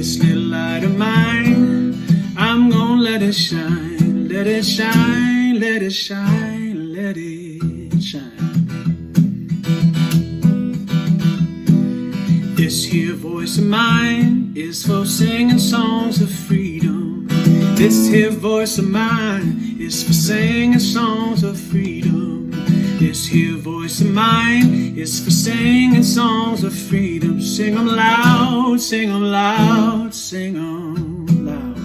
This little light of mine, I'm gonna let it shine, let it shine, let it shine, let it shine. This here voice of mine is for singing songs of freedom. This here voice of mine is for singing songs of freedom. This here voice of mine is for singing songs of freedom. Sing 'em loud, sing 'em loud, sing 'em loud.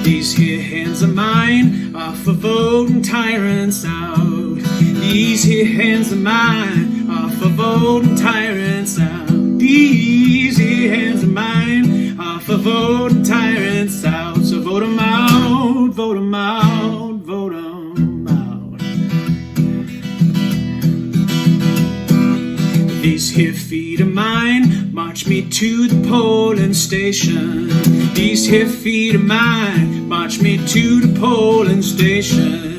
These here hands of mine are for voting tyrants out. These here hands of mine are for voting tyrants out. These here hands of mine are for voting tyrants out. So vote 'em out, vote 'em out, vote 'em out. These here feet of mine march me to the polling station. These here feet of mine march me to the polling station.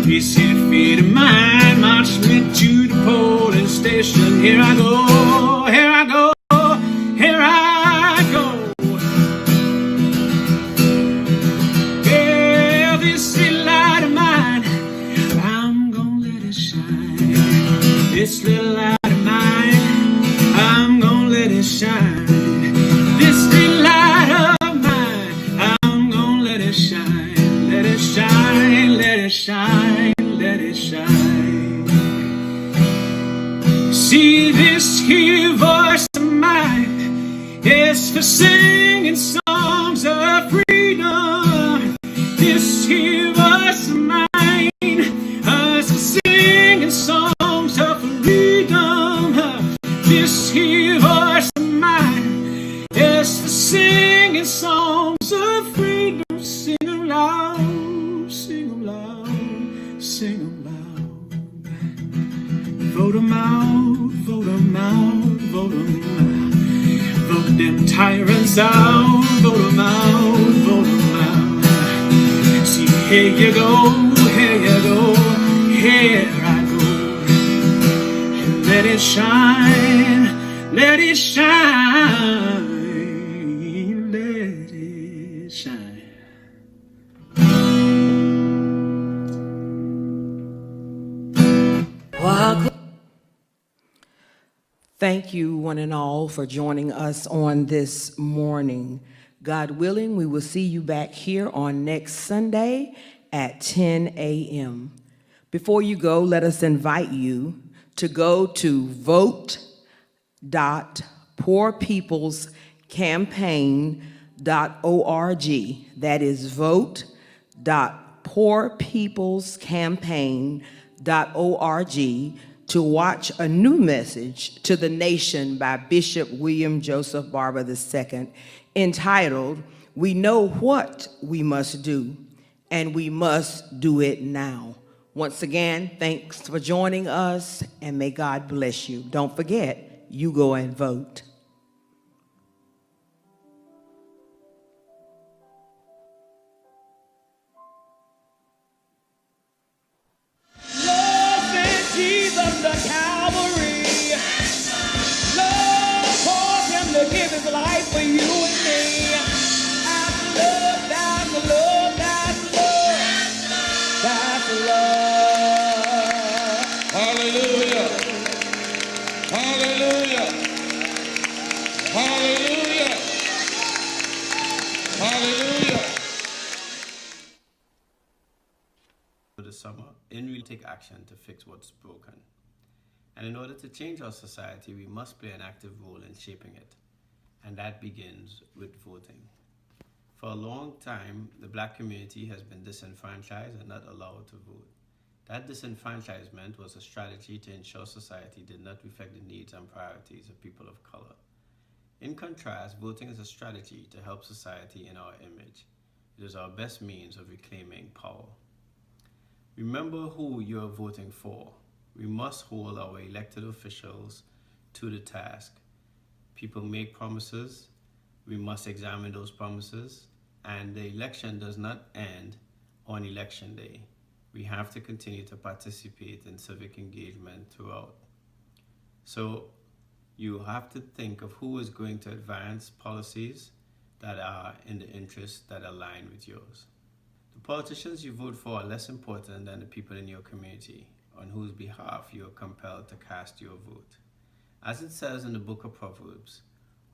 These here feet of mine march me to the polling station. Here I go, here I go, here I go. Yeah, this little light of mine, I'm gonna let it shine. This little light of mine, I'm gonna let it shine. This little light of mine, I'm gonna let it shine. Let it shine, let it shine, let it shine. See, this here voice of mine is for singing songs of freedom. This here voice of mine is for singing songs of freedom. This here voice of mine is for singing songs of freedom. Sing 'em loud, sing 'em loud, sing 'em loud. Vote 'em out, vote 'em out, vote 'em out. Vote them tyrants out, vote 'em out, vote 'em out. See, here you go, here you go, here I go. Let it shine, let it shine, let it shine. Thank you, one and all, for joining us on this morning. God willing, we will see you back here on next Sunday at 10 a.m. Before you go, let us invite you to go to vote.poorpeoplescampaign.org. That is vote.poorpeoplescampaign.org to watch a new message to the nation by Bishop William Joseph Barber II entitled, "We Know What We Must Do, and We Must Do It Now." Once again, thanks for joining us, and may God bless you. Don't forget, you go and vote. Jesus the Calvary. Love caused him to give his life for you and me. That's love, that's love, that's love. That's love. Hallelujah. Hallelujah. Hallelujah. Hallelujah. This summer, we take action to fix what's broken. And in order to change our society, we must play an active role in shaping it. And that begins with voting. For a long time, the black community has been disenfranchised and not allowed to vote. That disenfranchisement was a strategy to ensure society did not reflect the needs and priorities of people of color. In contrast, voting is a strategy to help society in our image. It is our best means of reclaiming power. Remember who you are voting for. We must hold our elected officials to the task. People make promises. We must examine those promises. And the election does not end on election day. We have to continue to participate in civic engagement throughout. So You have to think of who is going to advance policies that are in the interests that align with yours. The politicians you vote for are less important than the people in your community on whose behalf you are compelled to cast your vote. As it says in the book of Proverbs,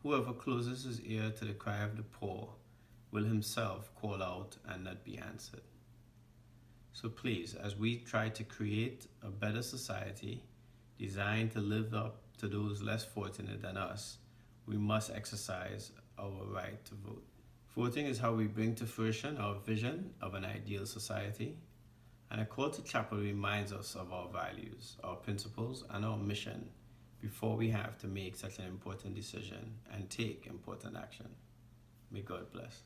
whoever closes his ear to the cry of the poor will himself call out and not be answered. So please, as we try to create a better society designed to live up to those less fortunate than us, we must exercise our right to vote. Voting is how we bring to fruition our vision of an ideal society, and a call to chapel reminds us of our values, our principles, and our mission before we have to make such an important decision and take important action. May God bless.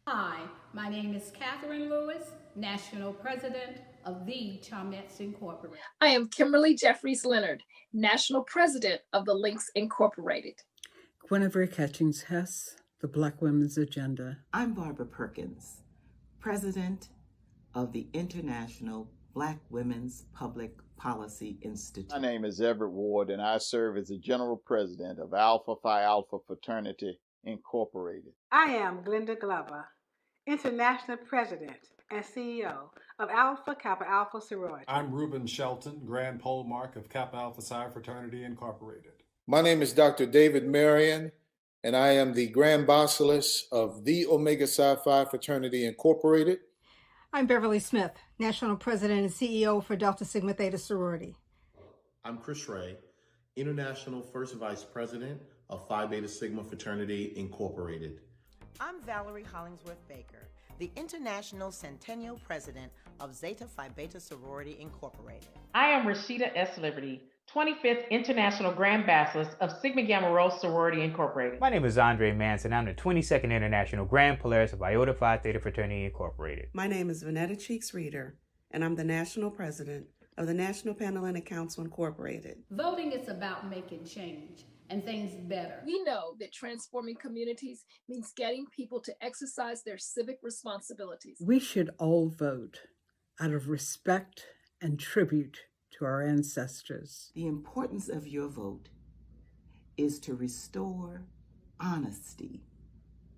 Hi, my name is Catherine Lewis, National President of the Charmettes Incorporated. I am Kimberly Jeffries Leonard, National President of the Links Incorporated. Guinevere Catchings Hess, the Black Women's Agenda. I'm Barber Perkins, President of the International Black Women's Public Policy Institute. My name is Everett Ward, and I serve as the General President of Alpha Phi Alpha Fraternity Incorporated. I am Glenda Glover, International President and CEO of Alpha Kappa Alpha Sorority. I'm Reuben Shelton, Grand Polemarch of Kappa Alpha Psi Fraternity Incorporated. My name is Dr. David Marion, and I am the Grand Basileus of the Omega Psi Phi Fraternity Incorporated. I'm Beverly Smith, National President and CEO for Delta Sigma Theta Sorority. I'm Chris Ray, International First Vice President of Phi Beta Sigma Fraternity Incorporated. I'm Valerie Hollingsworth Baker, the International Centennial President of Zeta Phi Beta Sorority Incorporated. I am Rashida S. Liberty, 25th International Grand Basileus of Sigma Gamma Rho Sorority Incorporated. My name is Andre Manson. I'm the 22nd International Grand Polaris of Iota Phi Theta Fraternity Incorporated. My name is Vanetta Cheeks Reader, and I'm the National President of the National Panhellenic Council Incorporated. Voting is about making change and things better. We know that transforming communities means getting people to exercise their civic responsibilities. We should all vote out of respect and tribute to our ancestors. The importance of your vote is to restore honesty,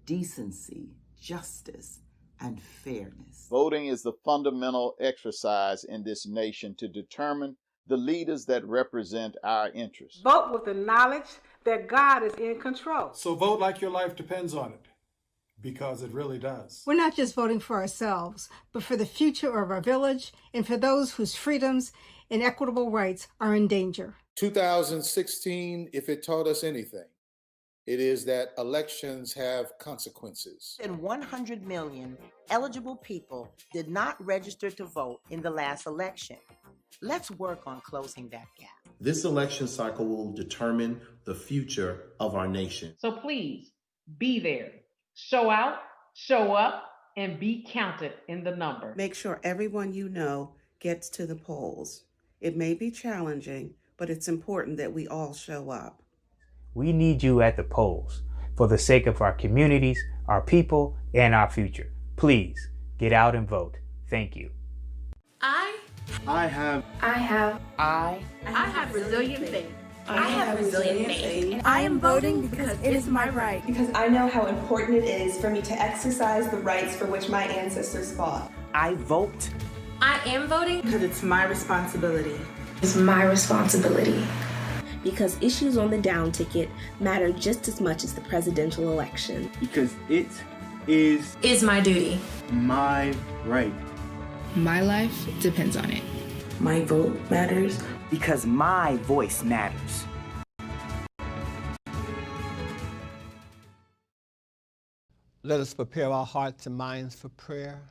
decency, justice, and fairness. Voting is the fundamental exercise in this nation to determine the leaders that represent our interests. Vote with the knowledge that God is in control. So vote like your life depends on it, because it really does. We're not just voting for ourselves, but for the future of our village and for those whose freedoms and equitable rights are in danger. 2016, if it taught us anything, it is that elections have consequences. And 100 million eligible people did not register to vote in the last election. Let's work on closing that gap. This election cycle will determine the future of our nation. So please, be there. Show out, show up, and be counted in the number. Make sure everyone you know gets to the polls. It may be challenging, but it's important that we all show up. We need you at the polls for the sake of our communities, our people, and our future. Please get out and vote. Thank you. I have resilient faith. I have resilient faith. I am voting because it is my right. Because I know how important it is for me to exercise the rights for which my ancestors fought. I vote. I am voting because it's my responsibility. It's my responsibility. Because issues on the down ticket matter just as much as the presidential election. Because it is my duty. My right. My life depends on it. My vote matters. Because my voice matters. Let us prepare our hearts and minds for prayer.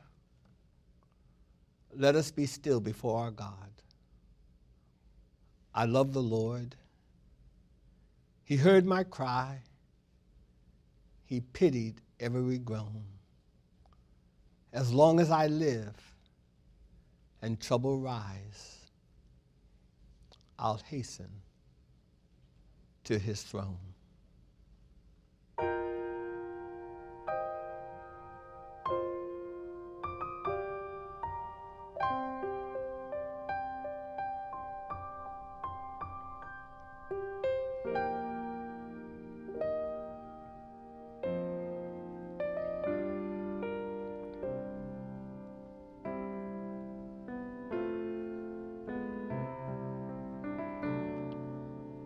Let us be still before our God. I love the Lord. He heard my cry. He pitied every groan. As long as I live and trouble rise, I'll hasten to his throne.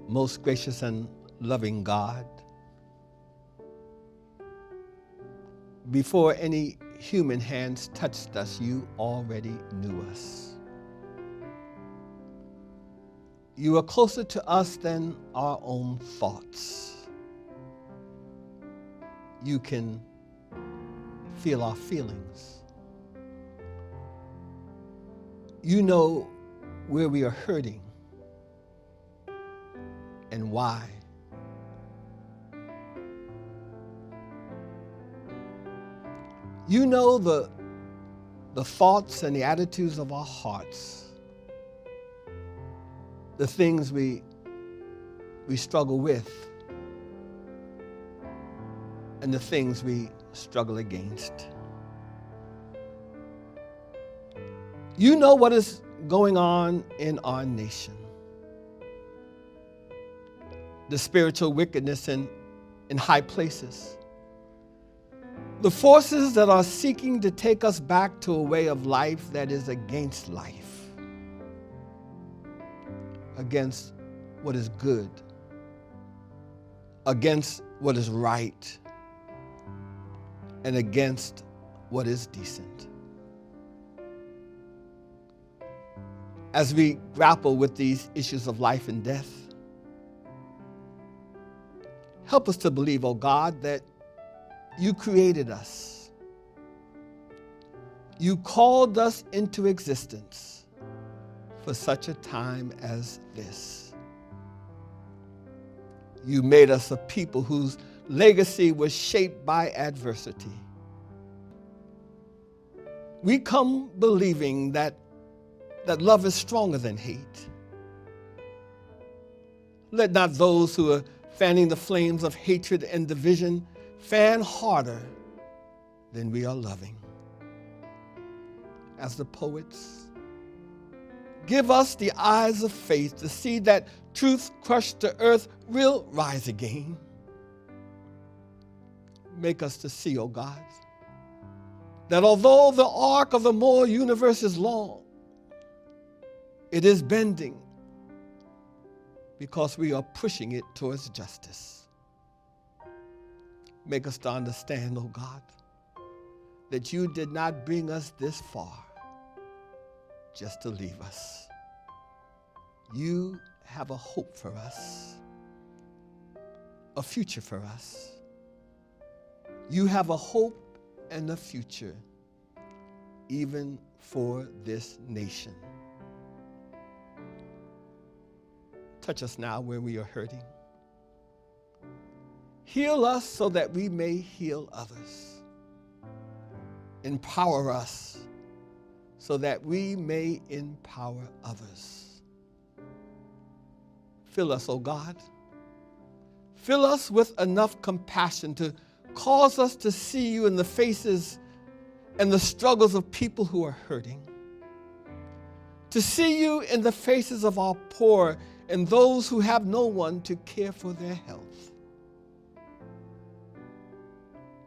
Most gracious and loving God, before any human hands touched us, you already knew us. You are closer to us than our own thoughts. You can feel our feelings. You know where we are hurting and why. You know the thoughts and the attitudes of our hearts, the things we struggle with, and the things we struggle against. You know what is going on in our nation, the spiritual wickedness in high places, the forces that are seeking to take us back to a way of life that is against life, against what is good, against what is right, and against what is decent. As we grapple with these issues of life and death, help us to believe, oh God, that you created us. You called us into existence for such a time as this. You made us a people whose legacy was shaped by adversity. We come believing that love is stronger than hate. Let not those who are fanning the flames of hatred and division fan harder than we are loving. As the poets, give us the eyes of faith to see that truth crushed to earth will rise again. Make us to see, oh God, that although the arc of the moral universe is long, it is bending because we are pushing it towards justice. Make us to understand, oh God, that you did not bring us this far just to leave us. You have a hope for us, a future for us. You have a hope and a future even for this nation. Touch us now where we are hurting. Heal us so that we may heal others. Empower us so that we may empower others. Fill us, O God. Fill us with enough compassion to cause us to see you in the faces and the struggles of people who are hurting. To see you in the faces of our poor and those who have no one to care for their health.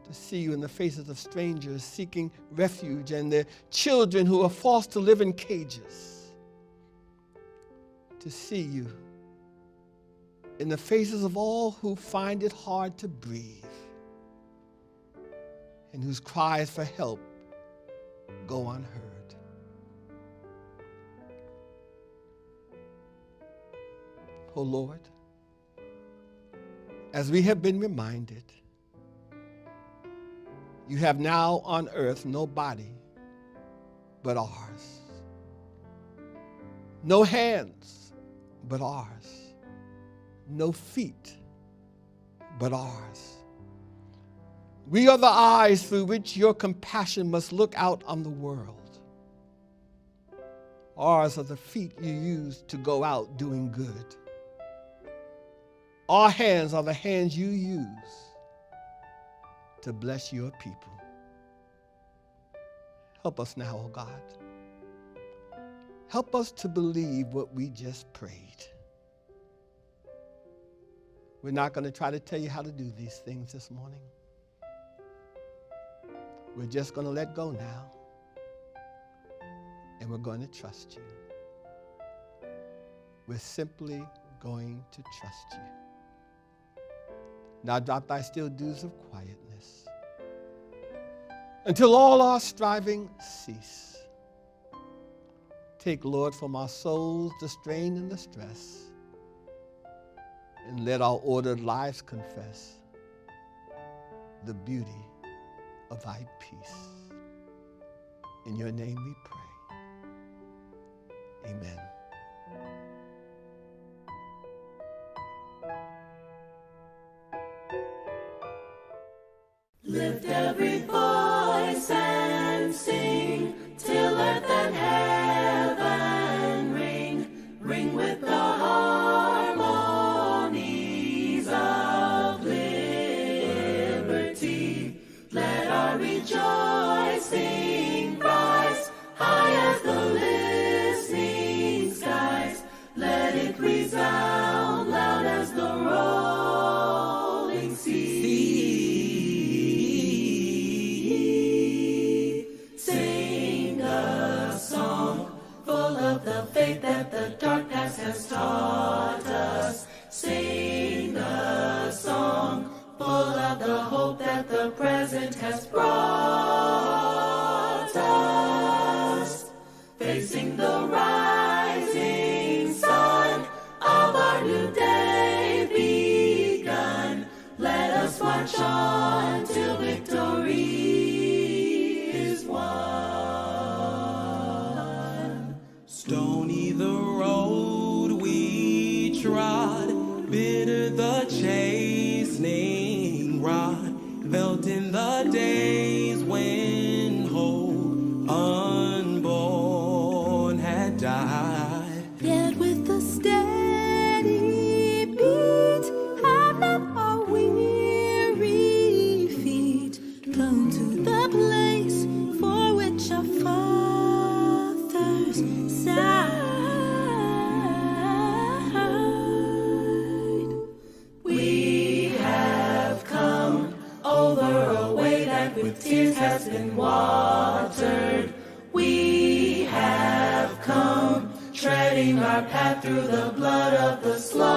To see you in the faces of strangers seeking refuge and their children who are forced to live in cages. To see you in the faces of all who find it hard to breathe and whose cries for help go unheard. Oh Lord, as we have been reminded, you have now on earth no body but ours, no hands but ours, no feet but ours. We are the eyes through which your compassion must look out on the world. Ours are the feet you use to go out doing good. Our hands are the hands you use to bless your people. Help us now, oh God. Help us to believe what we just prayed. We're not going to try to tell you how to do these things this morning. We're just going to let go now, and we're going to trust you. We're simply going to trust you. Now drop thy still dews of quietness until all our striving cease. Take, Lord, from our souls the strain and the stress, and let our ordered lives confess the beauty of thy peace. In your name we pray. Amen. Lift every voice and sing till earth and heaven ring, ring with the harmonies of liberty. Let our rejoicing rise high as the listening skies. Let it resound loud as the rolling sea. Sing a song full of the faith that the dark past has taught us. Sing a song full of the hope that the present has brought us. Facing the rising sun of our new day begun, let us march on till victory is won. Stony the road we trod, bitter the chastening rod, felt in the days when hope unborn had died. Yet with a steady beat, have not our weary feet come to the place for which our fathers sighed. We have come over a way that with tears has been watered. We have come treading our path through the blood of the slaughtered.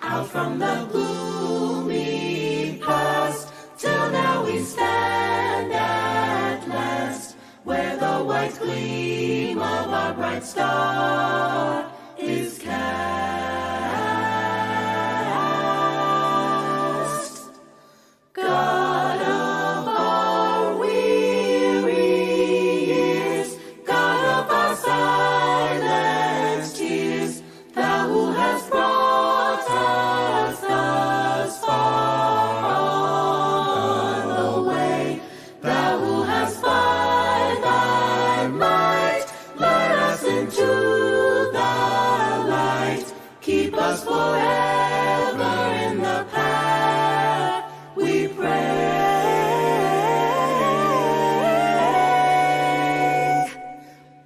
Out from the gloomy past, till now we stand at last, where the white gleam of our bright star is cast. God of our weary years, God of our silent tears, thou who hast brought us thus far on the way, thou who hast by thy might led us into the light, keep us forever in the path we pray.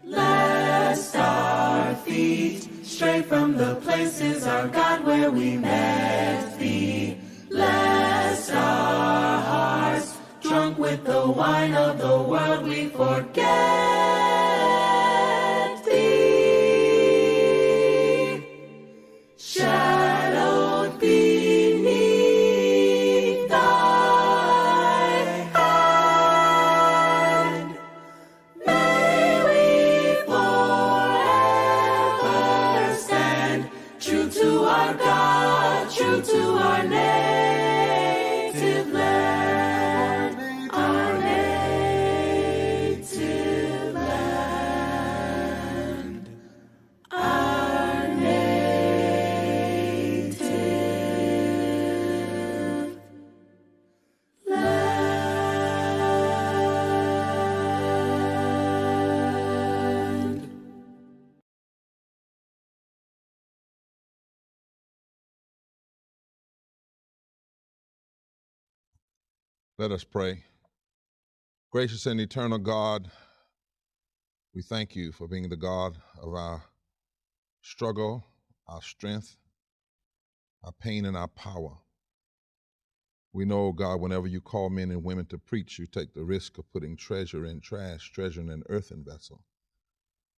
Lest our feet stray from the places, our God, where we met thee. Lest our hearts, drunk with the wine of the world, we forget thee. Shadowed beneath thy hand, may we forever stand true to our God, true to our native land, our native land, our native land. Let us pray. Gracious and eternal God, we thank you for being the God of our struggle, our strength, our pain, and our power. We know, God, whenever you call men and women to preach, you take the risk of putting treasure in trash, treasure in an earthen vessel.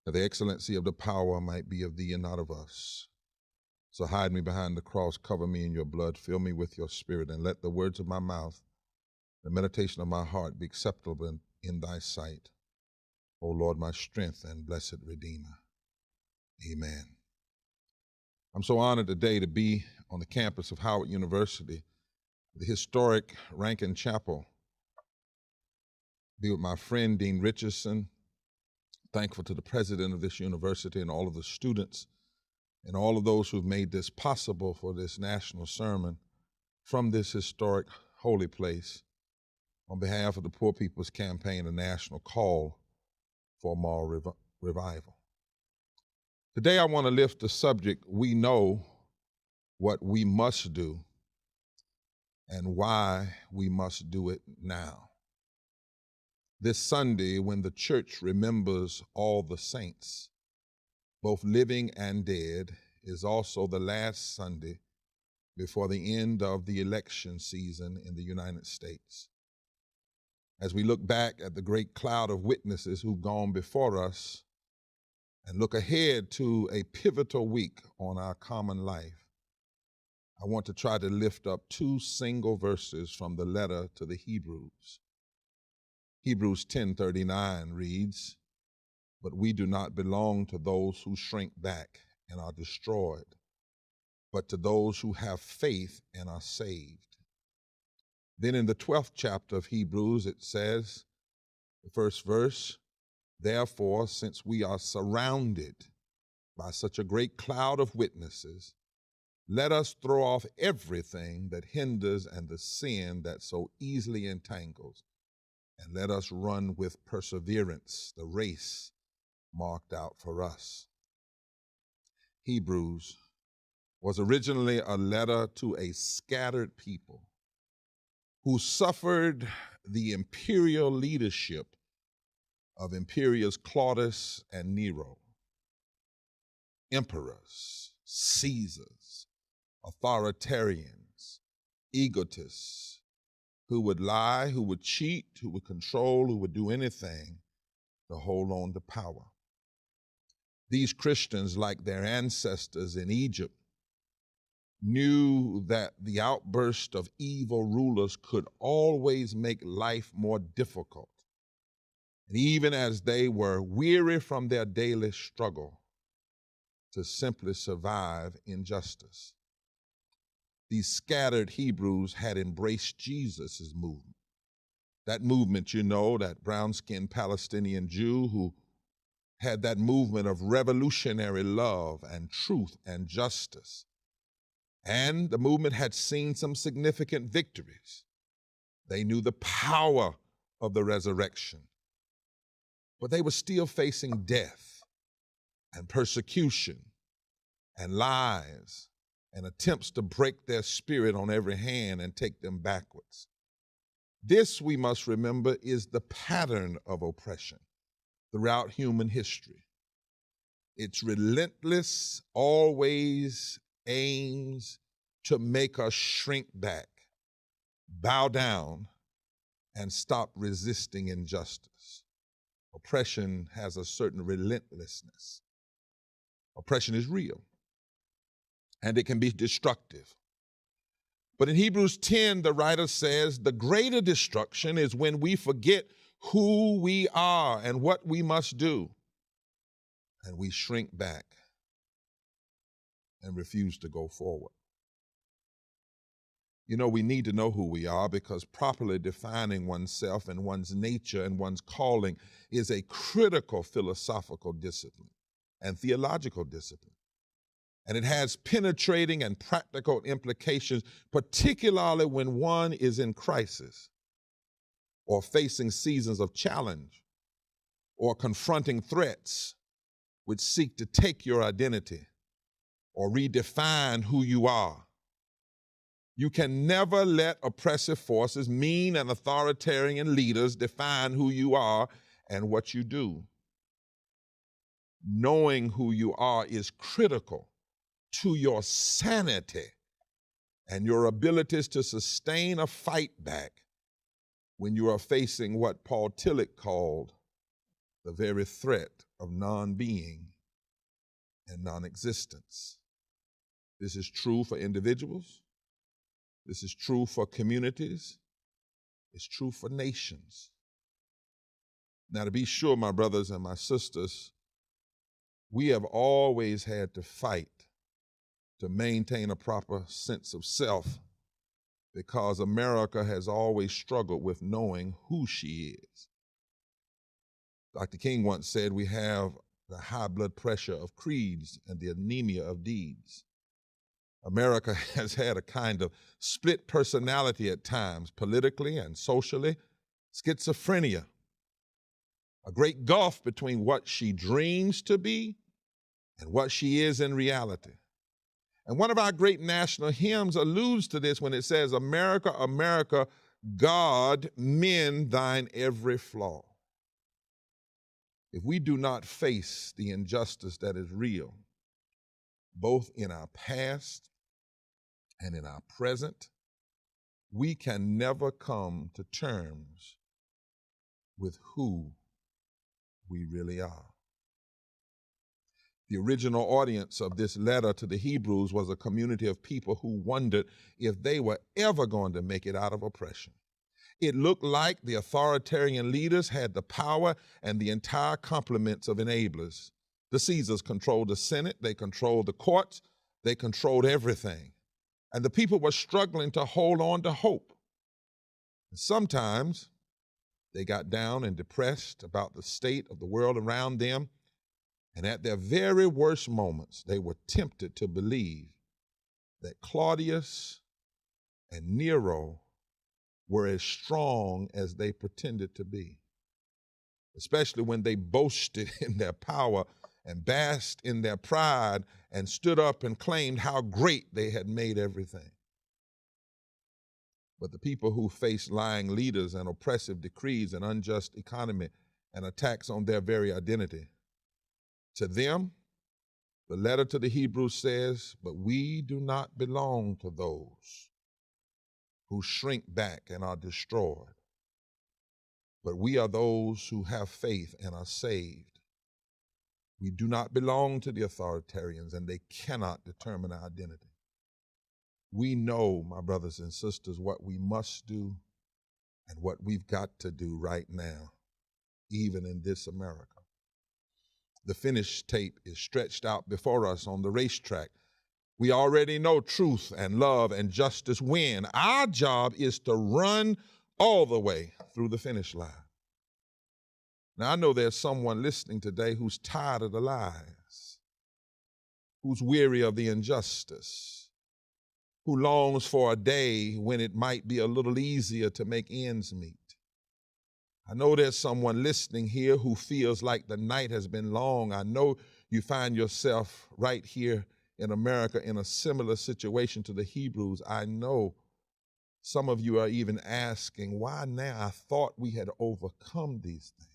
that the excellency of the power might be of thee and not of us. So hide me behind the cross, cover me in your blood, fill me with your spirit, and let the words of my mouth, the meditation of my heart be acceptable in thy sight. O Lord, my strength and blessed Redeemer. Amen. I'm so honored today to be on the campus of Howard University, the historic Rankin Chapel, be with my friend Dean Richardson, thankful to the president of this university and all of the students and all of those who've made this possible for this national sermon from this historic holy place on behalf of the Poor People's Campaign, a national call for moral revival. Today I want to lift the subject, we know what we must do and why we must do it now. This Sunday, when the church remembers all the saints, both living and dead, is also the last Sunday before the end of the election season in the United States. As we look back at the great cloud of witnesses who've gone before us and look ahead to a pivotal week on our common life, I want to try to lift up two single verses from the letter to the Hebrews. Hebrews 10:39 reads, "But we do not belong to those who shrink back and are destroyed, but to those who have faith and are saved." Then in the 12th chapter of Hebrews, it says, the first verse, "Therefore, since we are surrounded by such a great cloud of witnesses, let us throw off everything that hinders and the sin that so easily entangles, and let us run with perseverance the race marked out for us." Hebrews was originally a letter to a scattered people who suffered the imperial leadership of Imperials Claudius and Nero, emperors, Caesars, authoritarians, egotists, who would lie, who would cheat, who would control, who would do anything to hold on to power. These Christians, like their ancestors in Egypt, knew that the outburst of evil rulers could always make life more difficult. And even as they were weary from their daily struggle to simply survive injustice, these scattered Hebrews had embraced Jesus' movement. That movement, you know, that brown-skinned Palestinian Jew who had that movement of revolutionary love and truth and justice. And the movement had seen some significant victories. They knew the power of the resurrection. But they were still facing death and persecution and lies and attempts to break their spirit on every hand and take them backwards. This, we must remember, is the pattern of oppression throughout human history. It's relentless, always aims to make us shrink back, bow down, and stop resisting injustice. Oppression has a certain relentlessness. Oppression is real, and it can be destructive. But in Hebrews 10, the writer says, the greater destruction is when we forget who we are and what we must do, and we shrink back and refuse to go forward. You know, we need to know who we are because properly defining oneself and one's nature and one's calling is a critical philosophical discipline and theological discipline. And it has penetrating and practical implications, particularly when one is in crisis or facing seasons of challenge or confronting threats which seek to take your identity or redefine who you are. You can never let oppressive forces, mean and authoritarian leaders define who you are and what you do. Knowing who you are is critical to your sanity and your abilities to sustain a fight back when you are facing what Paul Tillich called the very threat of non-being and non-existence. This is true for individuals. This is true for communities. It's true for nations. Now, to be sure, my brothers and my sisters, we have always had to fight to maintain a proper sense of self because America has always struggled with knowing who she is. Dr. King once said we have the high blood pressure of creeds and the anemia of deeds. America has had a kind of split personality at times, politically and socially, schizophrenia, a great gulf between what she dreams to be and what she is in reality. And one of our great national hymns alludes to this when it says, America, America, God, mend thine every flaw. If we do not face the injustice that is real, both in our past and in our present, we can never come to terms with who we really are. The original audience of this letter to the Hebrews was a community of people who wondered if they were ever going to make it out of oppression. It looked like the authoritarian leaders had the power and the entire complements of enablers. The Caesars controlled the Senate, they controlled the courts, they controlled everything. And the people were struggling to hold on to hope. And sometimes they got down and depressed about the state of the world around them. And at their very worst moments, they were tempted to believe that Claudius and Nero were as strong as they pretended to be, especially when they boasted in their power and basked in their pride and stood up and claimed how great they had made everything. But the people who faced lying leaders and oppressive decrees and unjust economy and attacks on their very identity, to them, the letter to the Hebrews says, but we do not belong to those who shrink back and are destroyed, but we are those who have faith and are saved. We do not belong to the authoritarians, and they cannot determine our identity. We know, my brothers and sisters, what we must do and what we've got to do right now, even in this America. The finished tape is stretched out before us on the racetrack. We already know truth and love and justice win. Our job is to run all the way through the finish line. Now, I know there's someone listening today who's tired of the lies, who's weary of the injustice, who longs for a day when it might be a little easier to make ends meet. I know there's someone listening here who feels like the night has been long. I know you find yourself right here in America in a similar situation to the Hebrews. I know some of you are even asking, why now? I thought we had overcome these things.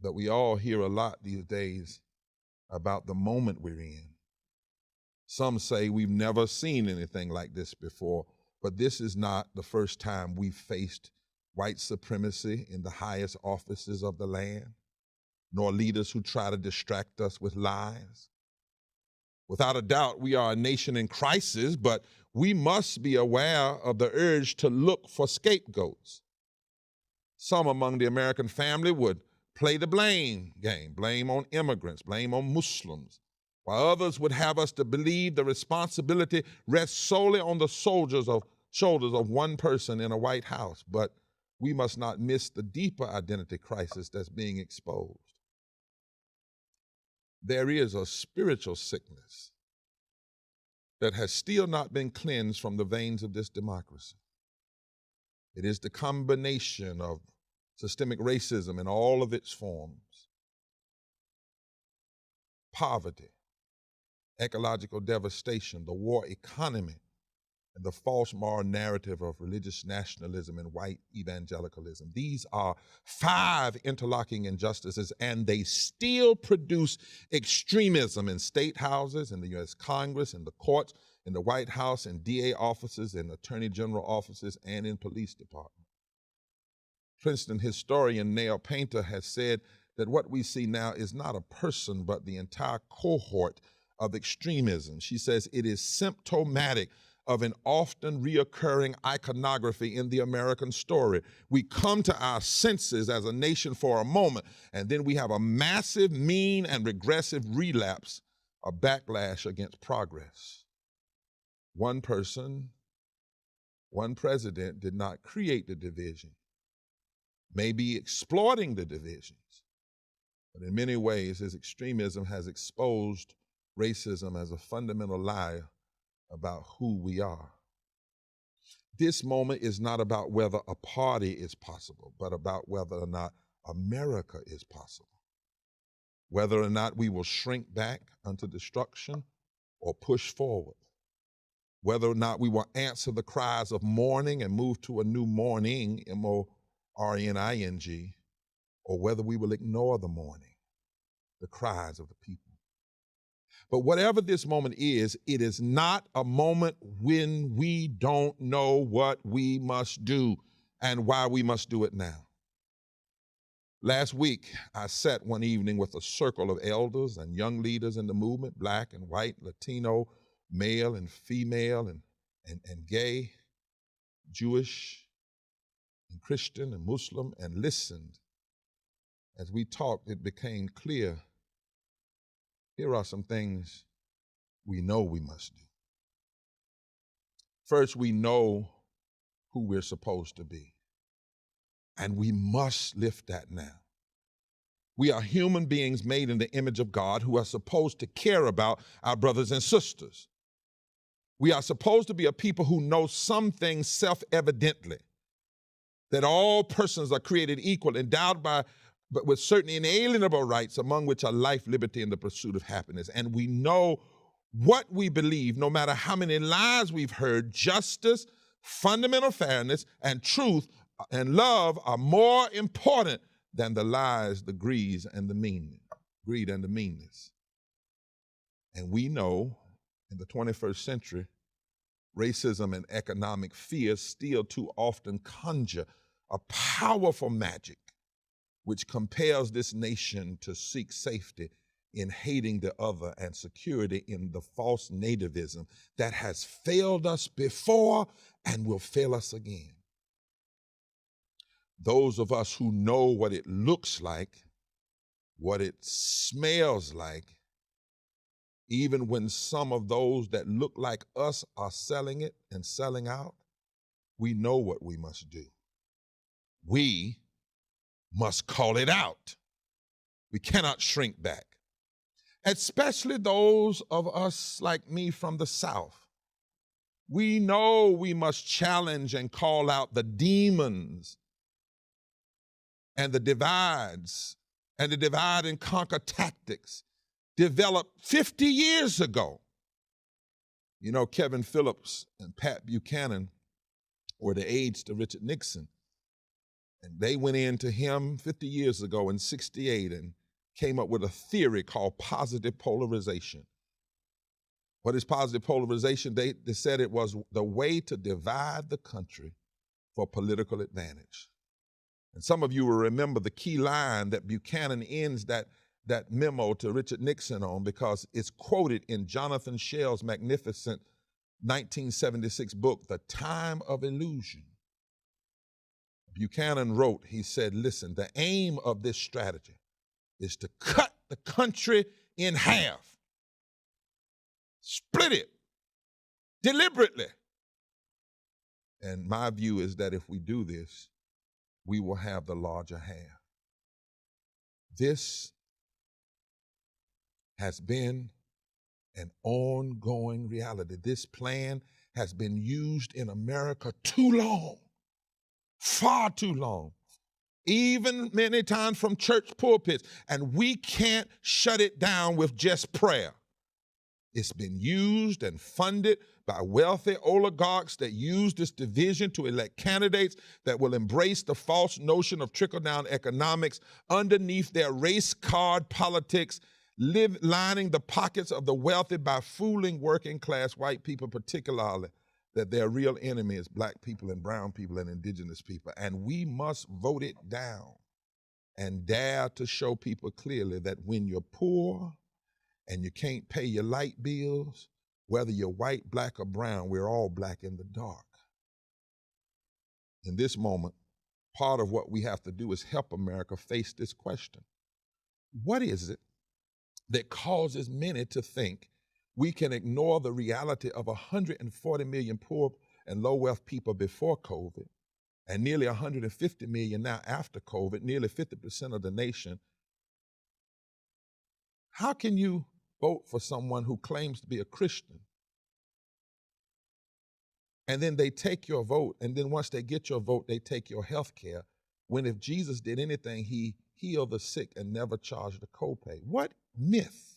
But we all hear a lot these days about the moment we're in. Some say we've never seen anything like this before, but this is not the first time we've faced white supremacy in the highest offices of the land, nor leaders who try to distract us with lies. Without a doubt, we are a nation in crisis, but we must be aware of the urge to look for scapegoats. Some among the American family would play the blame game, blame on immigrants, blame on Muslims, while others would have us to believe the responsibility rests solely on the shoulders of one person in a White House. But we must not miss the deeper identity crisis that's being exposed. There is a spiritual sickness that has still not been cleansed from the veins of this democracy. It is the combination of systemic racism in all of its forms, poverty, ecological devastation, the war economy, and the false moral narrative of religious nationalism and white evangelicalism. These are 5 interlocking injustices, and they still produce extremism in state houses, in the U.S. Congress, in the courts, in the White House, in DA offices, in attorney general offices, and in police departments. Princeton historian Neil Painter has said that what we see now is not a person, but the entire cohort of extremism. She says it is symptomatic of an often reoccurring iconography in the American story. We come to our senses as a nation for a moment, and then we have a massive, mean, and regressive relapse, a backlash against progress. One person, one president did not create the division, maybe exploiting the divisions, but in many ways, his extremism has exposed racism as a fundamental lie about who we are. This moment is not about whether a party is possible, but about whether or not America is possible. Whether or not we will shrink back unto destruction or push forward. Whether or not we will answer the cries of mourning and move to a new morning, M-O-R-N-I-N-G, or whether we will ignore the mourning, the cries of the people. But whatever this moment is, it is not a moment when we don't know what we must do and why we must do it now. Last week, I sat one evening with a circle of elders and young leaders in the movement, black and white, Latino, male and female, and gay, Jewish, and Christian, and Muslim, and listened. As we talked, it became clear, here are some things we know we must do. First, we know who we're supposed to be, and we must lift that now. We are human beings made in the image of God who are supposed to care about our brothers and sisters. We are supposed to be a people who know some things self-evidently, that all persons are created equal, endowed but with certain inalienable rights, among which are life, liberty, and the pursuit of happiness. And we know what we believe, no matter how many lies we've heard, justice, fundamental fairness, and truth and love are more important than the lies, the greed, and the meanness. And we know in the 21st century, racism and economic fear still too often conjure a powerful magic which compels this nation to seek safety in hating the other and security in the false nativism that has failed us before and will fail us again. Those of us who know what it looks like, what it smells like, even when some of those that look like us are selling it and selling out, we know what we must do. We must call it out. We cannot shrink back. Especially those of us like me from the South. We know we must challenge and call out the demons and the divides and the divide and conquer tactics developed 50 years ago. You know, Kevin Phillips and Pat Buchanan were the aides to Richard Nixon. And they went into him 50 years ago in '68 and came up with a theory called positive polarization. What is positive polarization? They said it was the way to divide the country for political advantage. And some of you will remember the key line that Buchanan ends that memo to Richard Nixon on, because it's quoted in Jonathan Shell's magnificent 1976 book, The Time of Illusion. Buchanan wrote, he said, listen, the aim of this strategy is to cut the country in half, split it deliberately. And my view is that if we do this, we will have the larger half. This has been an ongoing reality. This plan has been used in America too long. Far too long, even many times from church pulpits, and we can't shut it down with just prayer. It's been used and funded by wealthy oligarchs that use this division to elect candidates that will embrace the false notion of trickle-down economics underneath their race card politics, lining the pockets of the wealthy by fooling working-class white people particularly, that their real enemy is black people and brown people and indigenous people, and we must vote it down. and dare to show people clearly that when you're poor and you can't pay your light bills, whether you're white, black, or brown, we're all black in the dark. In this moment, part of what we have to do is help America face this question. What is it that causes many to think we can ignore the reality of 140 million poor and low wealth people before COVID, and nearly 150 million now after COVID, nearly 50% of the nation? How can you vote for someone who claims to be a Christian, and then they take your vote, and then once they get your vote, they take your health care, when if Jesus did anything, he healed the sick and never charged a copay? What myth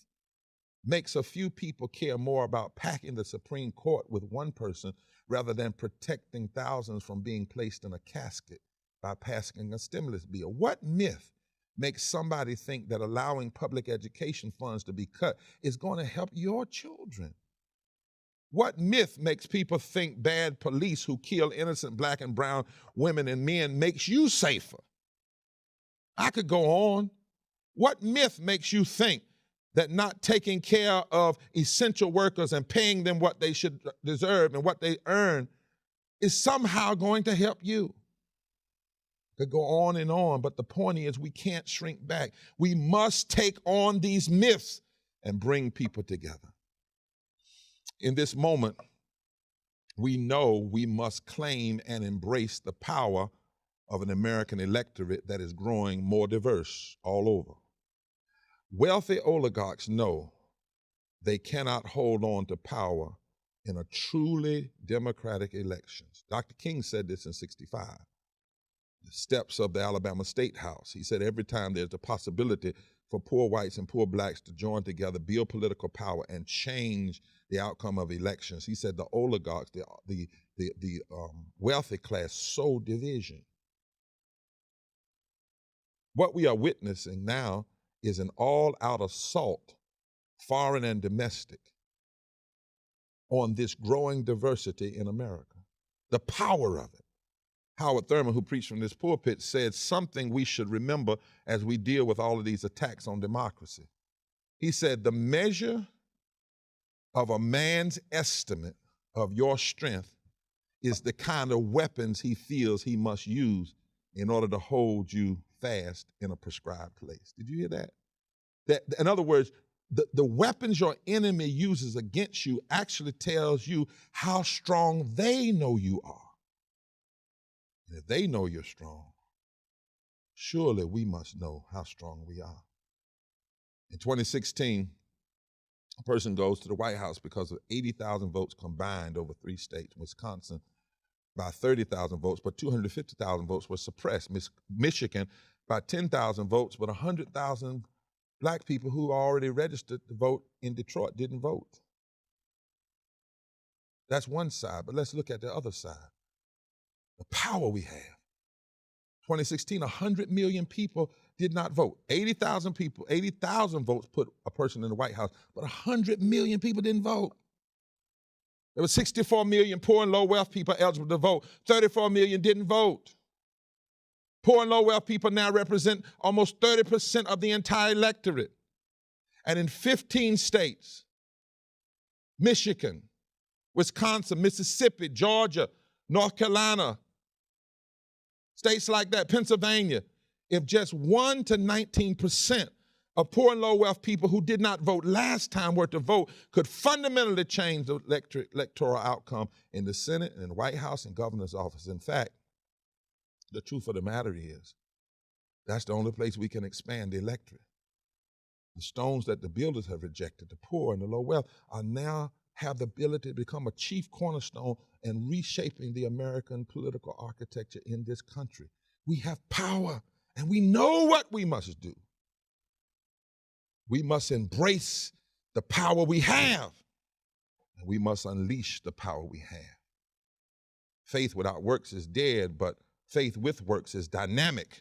makes a few people care more about packing the Supreme Court with one person rather than protecting thousands from being placed in a casket by passing a stimulus bill? What myth makes somebody think that allowing public education funds to be cut is going to help your children? What myth makes people think bad police who kill innocent black and brown women and men makes you safer? I could go on. What myth makes you think that not taking care of essential workers and paying them what they should deserve and what they earn is somehow going to help you? Could go on, but the point is we can't shrink back. We must take on these myths and bring people together. In this moment, we know we must claim and embrace the power of an American electorate that is growing more diverse all over. Wealthy oligarchs know they cannot hold on to power in a truly democratic elections. Dr. King said this in '65. The steps of the Alabama State House. He said every time there's a possibility for poor whites and poor blacks to join together, build political power, and change the outcome of elections, he said the oligarchs, the wealthy class, sow division. What we are witnessing now is an all-out assault, foreign and domestic, on this growing diversity in America. The power of it. Howard Thurman, who preached from this pulpit, said something we should remember as we deal with all of these attacks on democracy. He said, the measure of a man's estimate of your strength is the kind of weapons he feels he must use in order to hold you fast in a prescribed place. Did you hear that? In other words, the weapons your enemy uses against you actually tells you how strong they know you are. And if they know you're strong, surely we must know how strong we are. In 2016, a person goes to the White House because of 80,000 votes combined over 3 states. Wisconsin by 30,000 votes, but 250,000 votes were suppressed. Michigan by 10,000 votes, but 100,000 black people who already registered to vote in Detroit didn't vote. That's one side, but let's look at the other side. The power we have. 2016, 100 million people did not vote. 80,000 people, 80,000 votes put a person in the White House, but 100 million people didn't vote. There were 64 million poor and low wealth people eligible to vote. 34 million didn't vote. Poor and low wealth people now represent almost 30% of the entire electorate. And in 15 states, Michigan, Wisconsin, Mississippi, Georgia, North Carolina, states like that, Pennsylvania, if just 1 to 19% of poor and low wealth people who did not vote last time were to vote, could fundamentally change the electoral outcome in the Senate and the White House and governor's office. In fact, the truth of the matter is, that's the only place we can expand the electorate. The stones that the builders have rejected, the poor and the low wealth, are now have the ability to become a chief cornerstone in reshaping the American political architecture in this country. We have power, and we know what we must do. We must embrace the power we have, and we must unleash the power we have. Faith without works is dead, but faith with works is dynamic.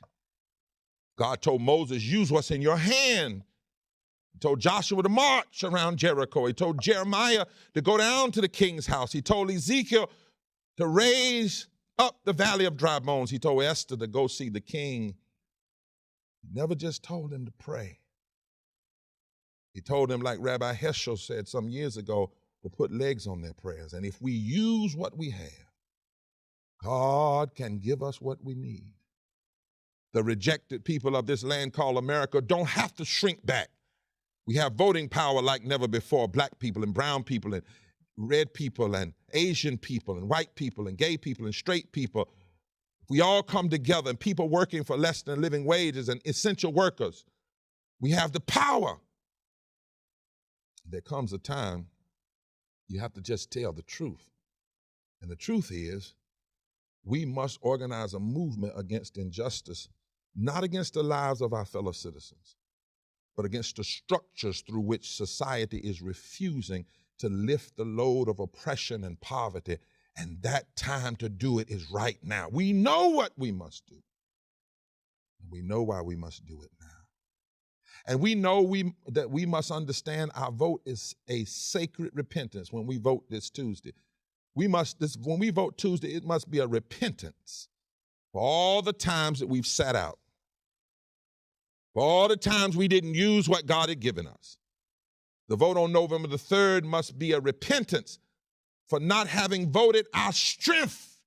God told Moses, use what's in your hand. He told Joshua to march around Jericho. He told Jeremiah to go down to the king's house. He told Ezekiel to raise up the valley of dry bones. He told Esther to go see the king He never just told them to pray. He told them, like Rabbi Heschel said some years ago, to put legs on their prayers. And if we use what we have, God can give us what we need. The rejected people of this land called America don't have to shrink back. We have voting power like never before. Black people and brown people and red people and Asian people and white people and gay people and straight people. We all come together, and people working for less than living wages and essential workers. We have the power. There comes a time you have to just tell the truth. And the truth is, we must organize a movement against injustice, not against the lives of our fellow citizens, but against the structures through which society is refusing to lift the load of oppression and poverty. And that time to do it is right now. We know what we must do. And we know why we must do it now. And we know that we must understand our vote is a sacred repentance when we vote this Tuesday. When we vote Tuesday, it must be a repentance for all the times that we've sat out, for all the times we didn't use what God had given us. The vote on November the 3rd must be a repentance for not having voted our strength.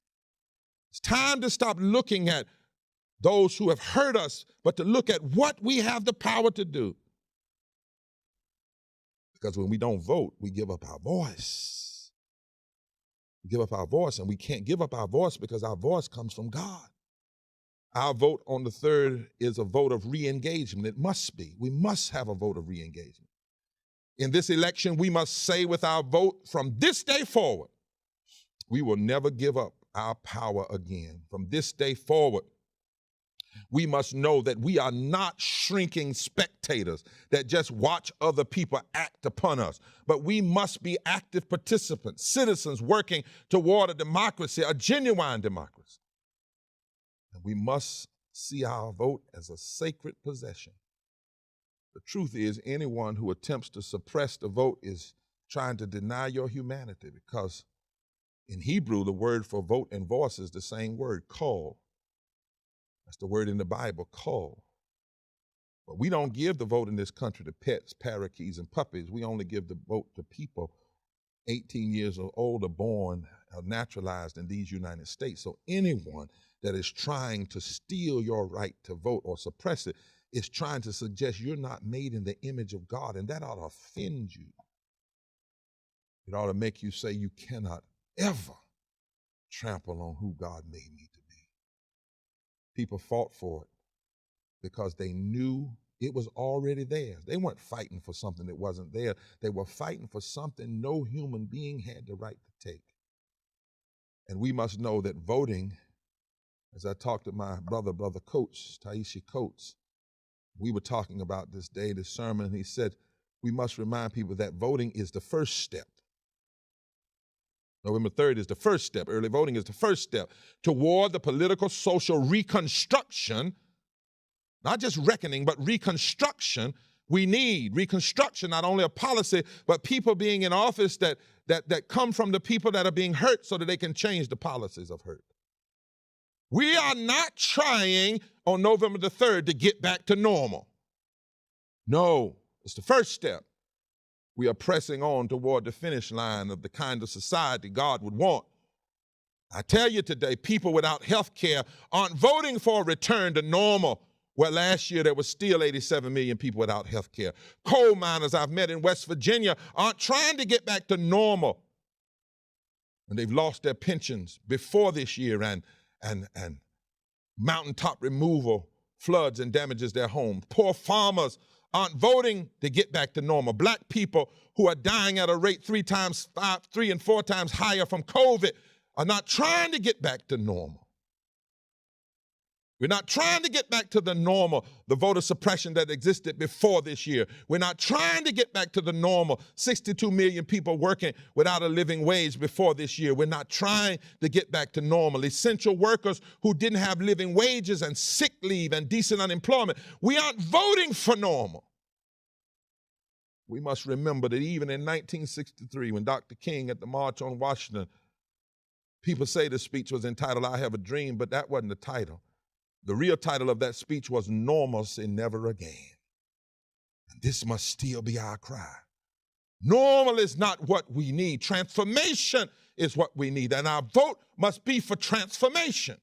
It's time to stop looking at those who have hurt us, but to look at what we have the power to do. Because when we don't vote, we give up our voice. We give up our voice, and we can't give up our voice because our voice comes from God. Our vote on the 3rd is a vote of re-engagement. It must be. We must have a vote of re-engagement. In this election, we must say with our vote, from this day forward, we will never give up our power again. From this day forward, we must know that we are not shrinking spectators that just watch other people act upon us, but we must be active participants, citizens working toward a democracy, a genuine democracy. And we must see our vote as a sacred possession. The truth is, anyone who attempts to suppress the vote is trying to deny your humanity, because in Hebrew, the word for vote and voice is the same word, kol. That's the word in the Bible, kol. But we don't give the vote in this country to pets, parakeets, and puppies. We only give the vote to people 18 years or older, born or naturalized in these United States. So anyone that is trying to steal your right to vote or suppress it is trying to suggest you're not made in the image of God, and that ought to offend you. It ought to make you say you cannot ever trample on who God made me to be. People fought for it because they knew it was already theirs. They weren't fighting for something that wasn't there. They were fighting for something no human being had the right to take. And we must know that voting, as I talked to my brother Coates, Taisha Coates, we were talking about this day, this sermon, and he said, we must remind people that voting is the first step. November 3rd is the first step. Early voting is the first step toward the political, social reconstruction, not just reckoning, but reconstruction. We need reconstruction, not only of policy, but people being in office that come from the people that are being hurt so that they can change the policies of hurt. We are not trying on November the 3rd to get back to normal. No, it's the first step. We are pressing on toward the finish line of the kind of society God would want. I tell you today, people without health care aren't voting for a return to normal, where last year there was still 87 million people without health care. Coal miners I've met in West Virginia aren't trying to get back to normal. And they've lost their pensions before this year, and mountaintop removal floods and damages their home. Poor farmers aren't voting to get back to normal. Black people who are dying at a rate 3 and 4 times higher from COVID are not trying to get back to normal. We're not trying to get back to the normal, the voter suppression that existed before this year. We're not trying to get back to the normal 62 million people working without a living wage before this year. We're not trying to get back to normal. Essential workers who didn't have living wages and sick leave and decent unemployment. We aren't voting for normal. We must remember that even in 1963, when Dr. King at the March on Washington, people say the speech was entitled, I Have a Dream, but that wasn't the title. The real title of that speech was Normalcy Never Again. And this must still be our cry. Normal is not what we need. Transformation is what we need. And our vote must be for transformation.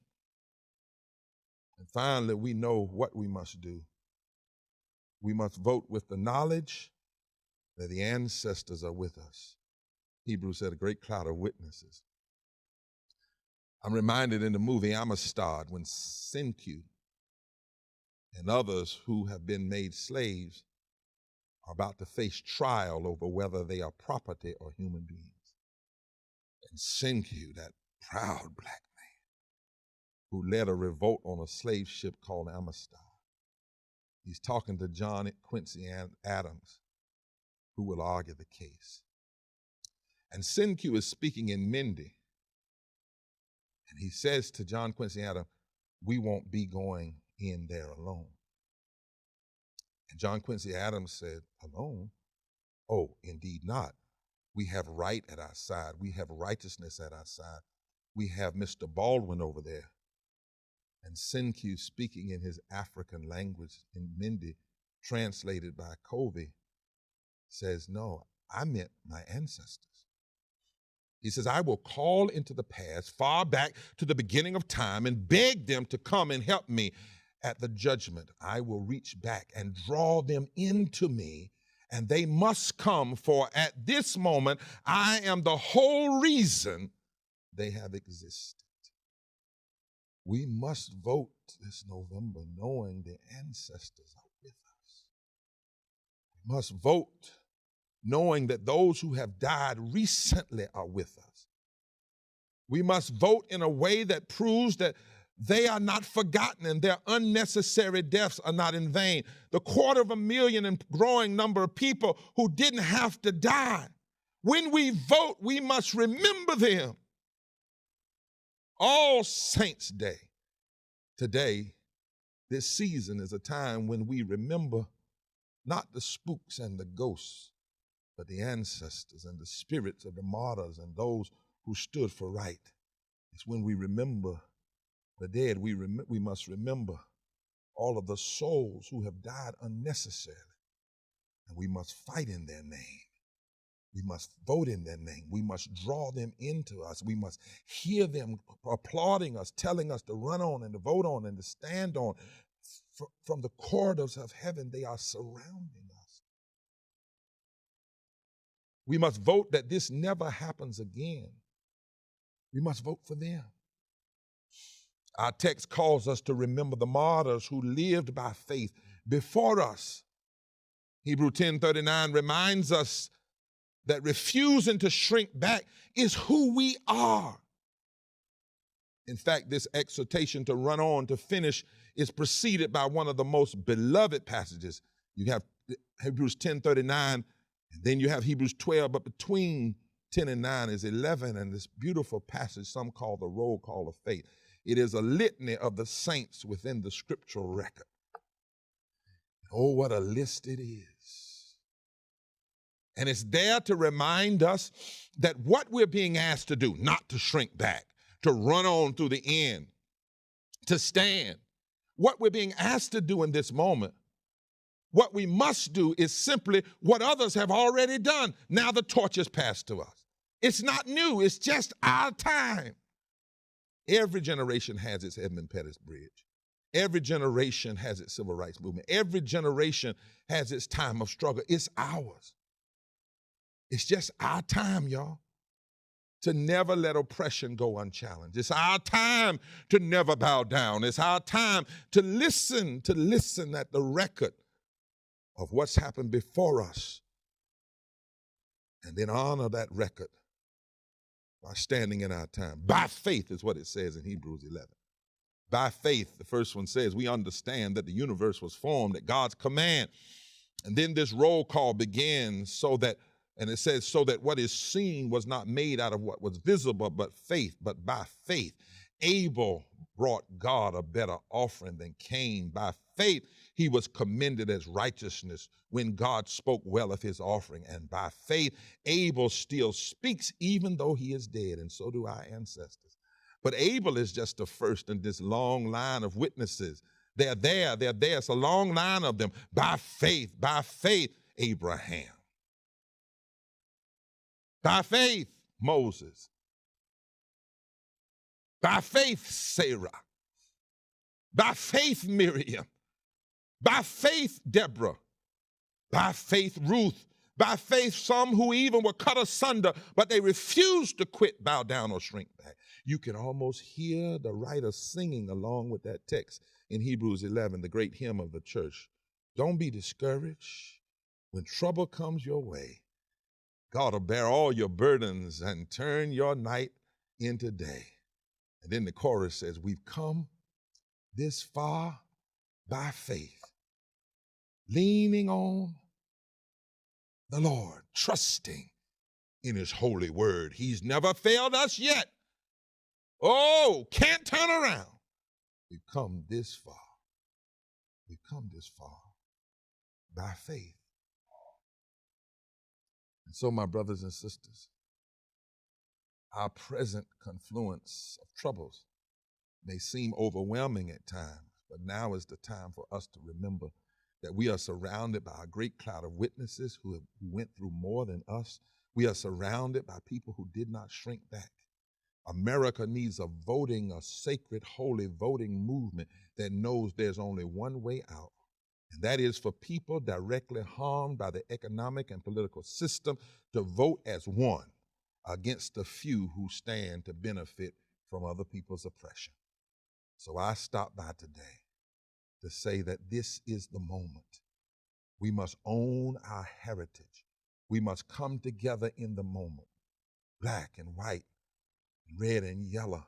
And finally, we know what we must do. We must vote with the knowledge that the ancestors are with us. Hebrews said a great cloud of witnesses. I'm reminded in the movie Amistad when Senku and others who have been made slaves are about to face trial over whether they are property or human beings. And Senku, that proud black man who led a revolt on a slave ship called Amistad, he's talking to John Quincy Adams, who will argue the case. And Senku is speaking in Mindi. And he says to John Quincy Adams, we won't be going in there alone. And John Quincy Adams said, alone? Oh, indeed not. We have right at our side. We have righteousness at our side. We have Mr. Baldwin over there. And Senku, speaking in his African language in Mindi, translated by Covey, says, no, I meant my ancestors. He says, I will call into the past, far back to the beginning of time, and beg them to come and help me at the judgment. I will reach back and draw them into me, and they must come, for at this moment, I am the whole reason they have existed. We must vote this November knowing the ancestors are with us. We must vote knowing that those who have died recently are with us. We must vote in a way that proves that they are not forgotten and their unnecessary deaths are not in vain. The 250,000 and growing number of people who didn't have to die. When we vote, we must remember them. All Saints' Day. Today, this season is a time when we remember not the spooks and the ghosts, but the ancestors and the spirits of the martyrs and those who stood for right. It's when we remember the dead, we must remember all of the souls who have died unnecessarily. And we must fight in their name. We must vote in their name. We must draw them into us. We must hear them applauding us, telling us to run on and to vote on and to stand on. From the corridors of heaven, they are surrounding us. We must vote that this never happens again. We must vote for them. Our text calls us to remember the martyrs who lived by faith before us. Hebrews 10:39 reminds us that refusing to shrink back is who we are. In fact, this exhortation to run on, to finish, is preceded by one of the most beloved passages. You have Hebrews 10:39, and then you have Hebrews 12, but between 10 and 9 is 11, and this beautiful passage some call the roll call of faith. It is a litany of the saints within the scriptural record. Oh, what a list it is. And it's there to remind us that what we're being asked to do, not to shrink back, to run on through the end, to stand. What we're being asked to do in this moment, what we must do is simply what others have already done. Now the torch is passed to us. It's not new, it's just our time. Every generation has its Edmund Pettus Bridge. Every generation has its civil rights movement. Every generation has its time of struggle. It's ours. It's just our time, y'all, to never let oppression go unchallenged. It's our time to never bow down. It's our time to listen at the record of what's happened before us and then honor that record by standing in our time. By faith is what it says in Hebrews 11. By faith, the first one says, we understand that the universe was formed at God's command. And then this roll call begins and it says, so that what is seen was not made out of what was visible, but by faith. Abel brought God a better offering than Cain. By faith, he was commended as righteousness when God spoke well of his offering. And by faith, Abel still speaks even though he is dead, and so do our ancestors. But Abel is just the first in this long line of witnesses. They're there. It's a long line of them. By faith, Abraham. By faith, Moses. By faith, Sarah. By faith, Miriam. By faith, Deborah. By faith, Ruth. By faith, some who even were cut asunder, but they refused to quit, bow down, or shrink back. You can almost hear the writer singing along with that text in Hebrews 11, the great hymn of the church. Don't be discouraged. When trouble comes your way, God will bear all your burdens and turn your night into day. And then the chorus says, we've come this far by faith, leaning on the Lord, trusting in his holy word. He's never failed us yet. Oh, can't turn around. We've come this far. We've come this far by faith. And so, my brothers and sisters, our present confluence of troubles may seem overwhelming at times, but now is the time for us to remember that we are surrounded by a great cloud of witnesses who went through more than us. We are surrounded by people who did not shrink back. America needs a sacred, holy voting movement that knows there's only one way out, and that is for people directly harmed by the economic and political system to vote as one against the few who stand to benefit from other people's oppression. So I stopped by today to say that this is the moment. We must own our heritage. We must come together in the moment, black and white, red and yellow,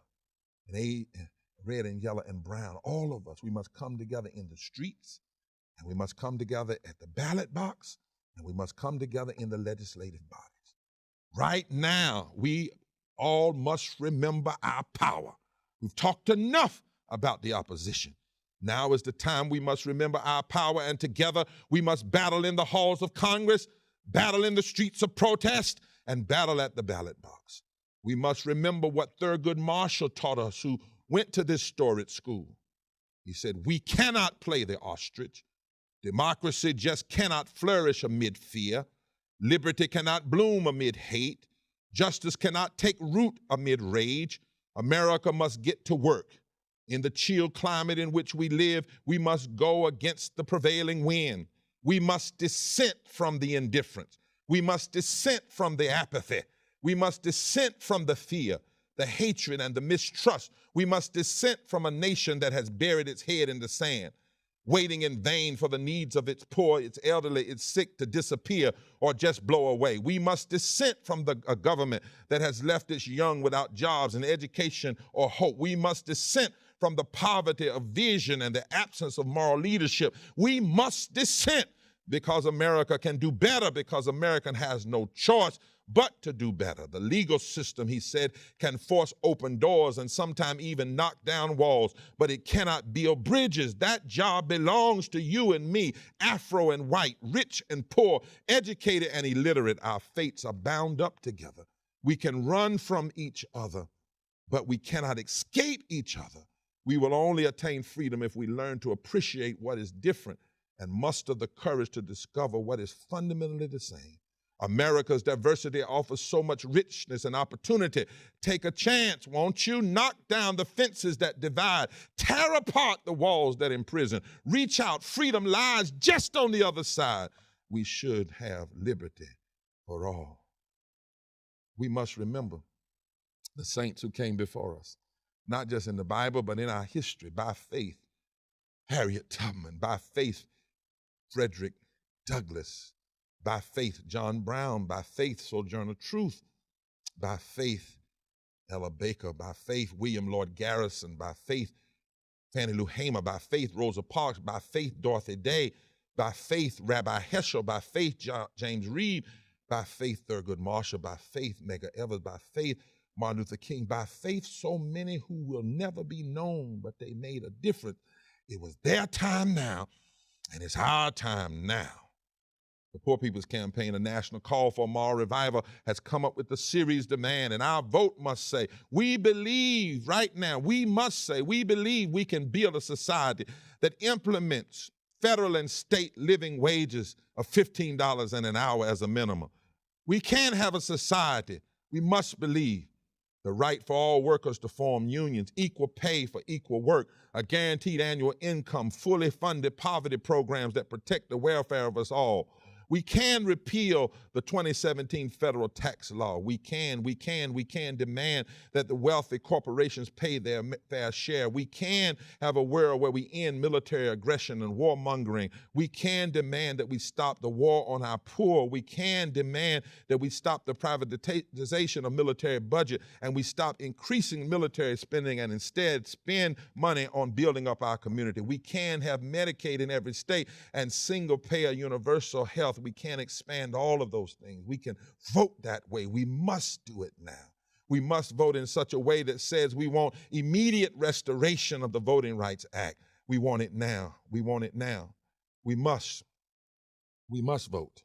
and brown. All of us, we must come together in the streets, and we must come together at the ballot box, and we must come together in the legislative bodies. Right now, we all must remember our power. We've talked enough about the opposition. Now is the time we must remember our power, and together we must battle in the halls of Congress, battle in the streets of protest, and battle at the ballot box. We must remember what Thurgood Marshall taught us, who went to this storied school. He said, we cannot play the ostrich. Democracy just cannot flourish amid fear. Liberty cannot bloom amid hate. Justice cannot take root amid rage. America must get to work. In the chill climate in which we live, we must go against the prevailing wind. We must dissent from the indifference. We must dissent from the apathy. We must dissent from the fear, the hatred, and the mistrust. We must dissent from a nation that has buried its head in the sand, waiting in vain for the needs of its poor, its elderly, its sick to disappear or just blow away. We must dissent from a government that has left its young without jobs and education or hope. We must dissent from the poverty of vision and the absence of moral leadership. We must dissent because America can do better, because America has no choice but to do better. The legal system, he said, can force open doors and sometimes even knock down walls, but it cannot build bridges. That job belongs to you and me, Afro and white, rich and poor, educated and illiterate. Our fates are bound up together. We can run from each other, but we cannot escape each other. We will only attain freedom if we learn to appreciate what is different and muster the courage to discover what is fundamentally the same. America's diversity offers so much richness and opportunity. Take a chance, won't you? Knock down the fences that divide. Tear apart the walls that imprison. Reach out. Freedom lies just on the other side. We should have liberty for all. We must remember the saints who came before us, not just in the Bible, but in our history. By faith, Harriet Tubman. By faith, Frederick Douglass. By faith, John Brown. By faith, Sojourner Truth. By faith, Ella Baker. By faith, William Lloyd Garrison. By faith, Fannie Lou Hamer. By faith, Rosa Parks. By faith, Dorothy Day. By faith, Rabbi Heschel. By faith, James Reed. By faith, Thurgood Marshall. By faith, Medgar Evers. By faith, Martin Luther King. By faith, so many who will never be known, but they made a difference. It was their time now, and it's our time now. The Poor People's Campaign, a national call for moral revival, has come up with a serious demand, and our vote must say, we believe right now, we must say, we believe we can build a society that implements federal and state living wages of $15 an hour as a minimum. We can have a society, we must believe, the right for all workers to form unions, equal pay for equal work, a guaranteed annual income, fully funded poverty programs that protect the welfare of us all. We can repeal the 2017 federal tax law. We can demand that the wealthy corporations pay their fair share. We can have a world where we end military aggression and warmongering. We can demand that we stop the war on our poor. We can demand that we stop the privatization of military budget and we stop increasing military spending and instead spend money on building up our community. We can have Medicaid in every state and single-payer universal health. We can expand all of those things. We can vote that way. We must do it now. We must vote in such a way that says we want immediate restoration of the Voting Rights Act. We want it now. We want it now. We must vote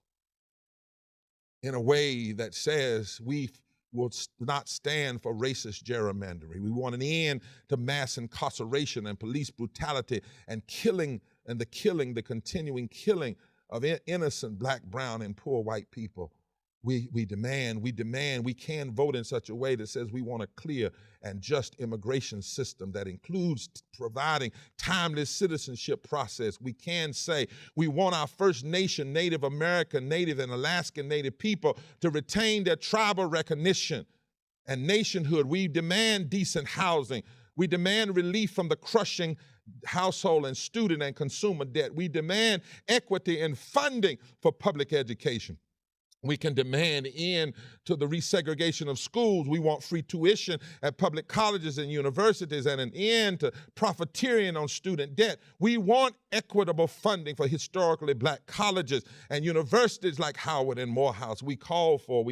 in a way that says we will not stand for racist gerrymandering. We want an end to mass incarceration and police brutality and the continuing killing of innocent black, brown, and poor white people. We demand, we can vote in such a way that says we want a clear and just immigration system that includes providing timely citizenship process. We can say we want our First Nation, Native American, Native, and Alaskan Native people to retain their tribal recognition and nationhood. We demand decent housing. We demand relief from the crushing household and student and consumer debt. We demand equity in funding for public education. We can demand an end to the resegregation of schools. We want free tuition at public colleges and universities and an end to profiteering on student debt. We want equitable funding for historically black colleges and universities like Howard and Morehouse. We call for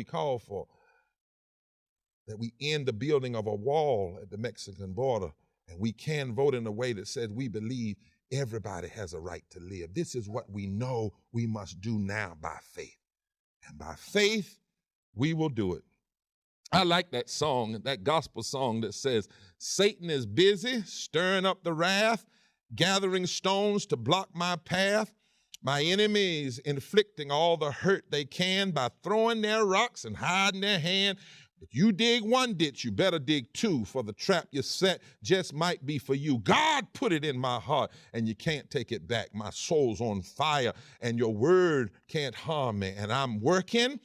that we end the building of a wall at the Mexican border. And we can vote in a way that says we believe everybody has a right to live. This is what we know we must do now by faith. And by faith, we will do it. I like that song, that gospel song that says, Satan is busy stirring up the wrath, gathering stones to block my path. My enemies inflicting all the hurt they can by throwing their rocks and hiding their hand. If you dig one ditch, you better dig two, for the trap you set just might be for you. God put it in my heart, and you can't take it back. My soul's on fire, and your word can't harm me. And I'm working,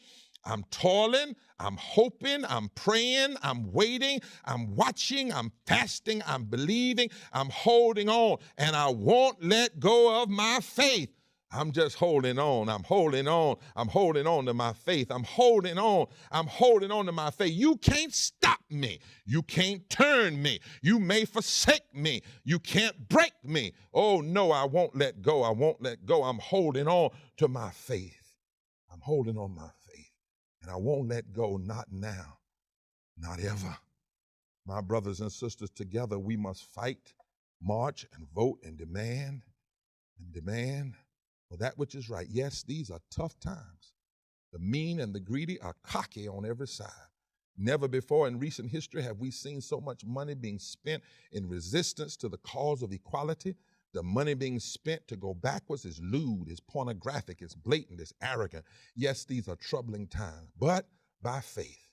I'm toiling, I'm hoping, I'm praying, I'm waiting, I'm watching, I'm fasting, I'm believing, I'm holding on, and I won't let go of my faith. I'm just holding on. I'm holding on. I'm holding on to my faith. I'm holding on. I'm holding on to my faith. You can't stop me. You can't turn me. You may forsake me. You can't break me. Oh, no, I won't let go. I won't let go. I'm holding on to my faith. I'm holding on my faith. And I won't let go, not now, not ever. My brothers and sisters, together we must fight, march, and vote and demand for that which is right. Yes, these are tough times. The mean and the greedy are cocky on every side. Never before in recent history have we seen so much money being spent in resistance to the cause of equality. The money being spent to go backwards is lewd, is pornographic, is blatant, is arrogant. Yes, these are troubling times, but by faith,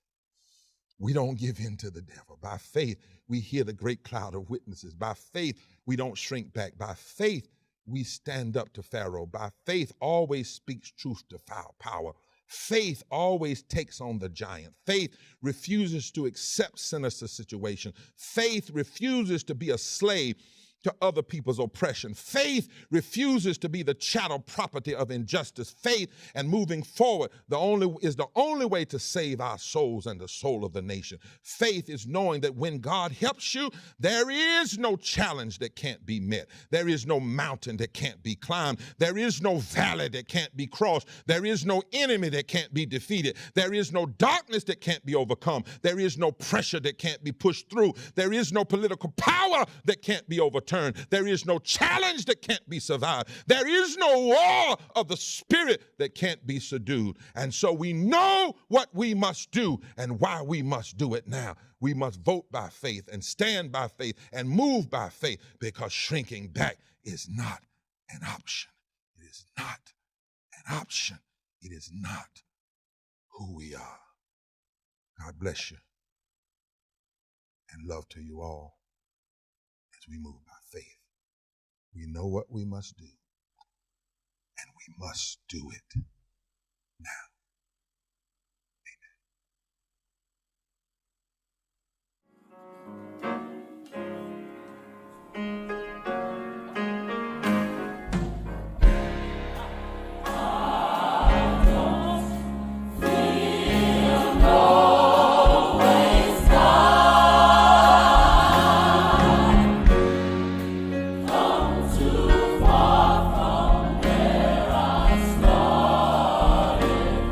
we don't give in to the devil. By faith, we hear the great cloud of witnesses. By faith, we don't shrink back. By faith, we stand up to Pharaoh. By faith, always speaks truth to power. Faith always takes on the giant. Faith refuses to accept sinister situations. Faith refuses to be a slave to other people's oppression. Faith refuses to be the chattel property of injustice. Faith and moving forward is the only way to save our souls and the soul of the nation. Faith is knowing that when God helps you, there is no challenge that can't be met. There is no mountain that can't be climbed. There is no valley that can't be crossed. There is no enemy that can't be defeated. There is no darkness that can't be overcome. There is no pressure that can't be pushed through. There is no political power power that can't be overturned. There is no challenge that can't be survived. There is no war of the spirit that can't be subdued. And so we know what we must do and why we must do it now. We must vote by faith and stand by faith and move by faith, because shrinking back is not an option. It is not an option. It is not who we are. God bless you, and love to you all as we move by faith. We know what we must do, and we must do it now. Too far from where I started.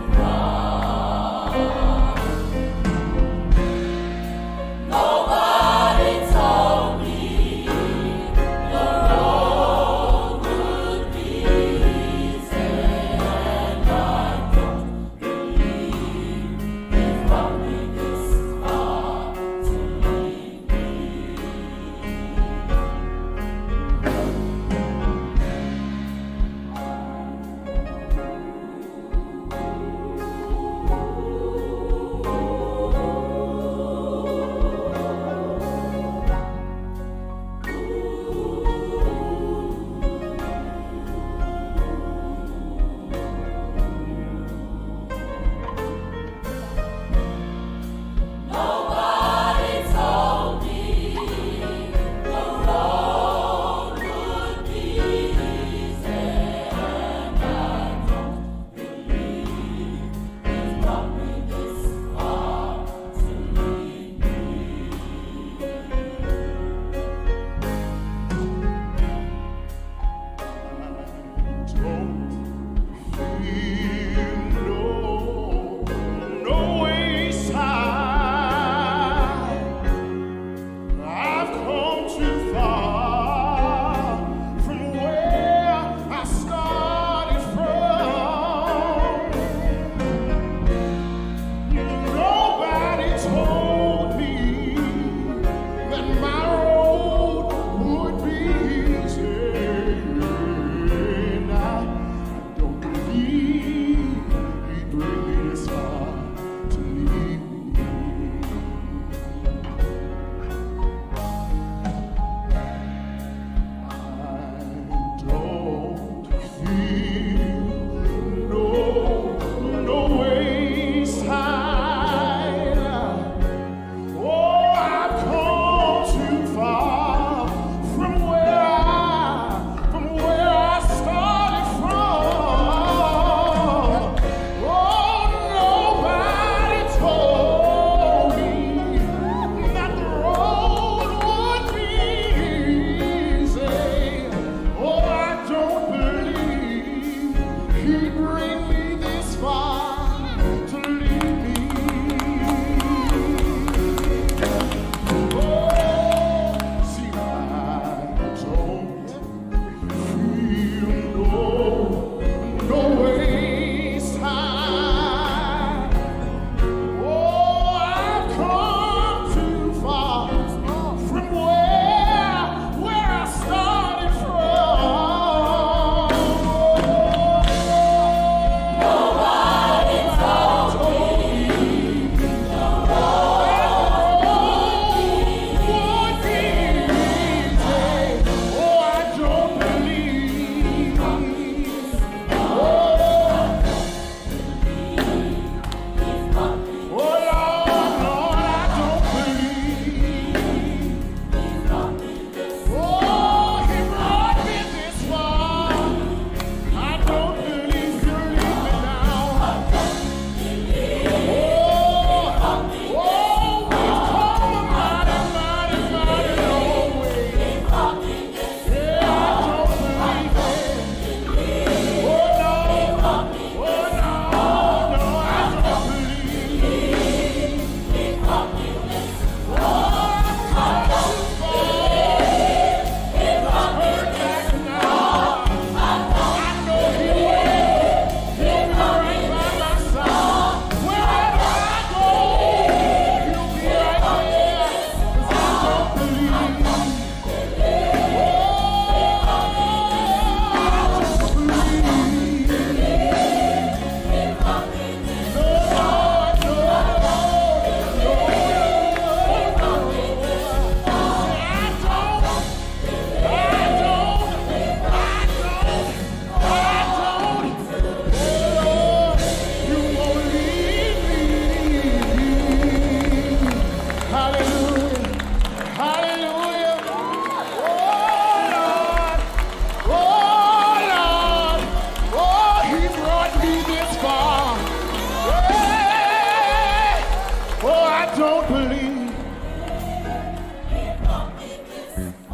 believe.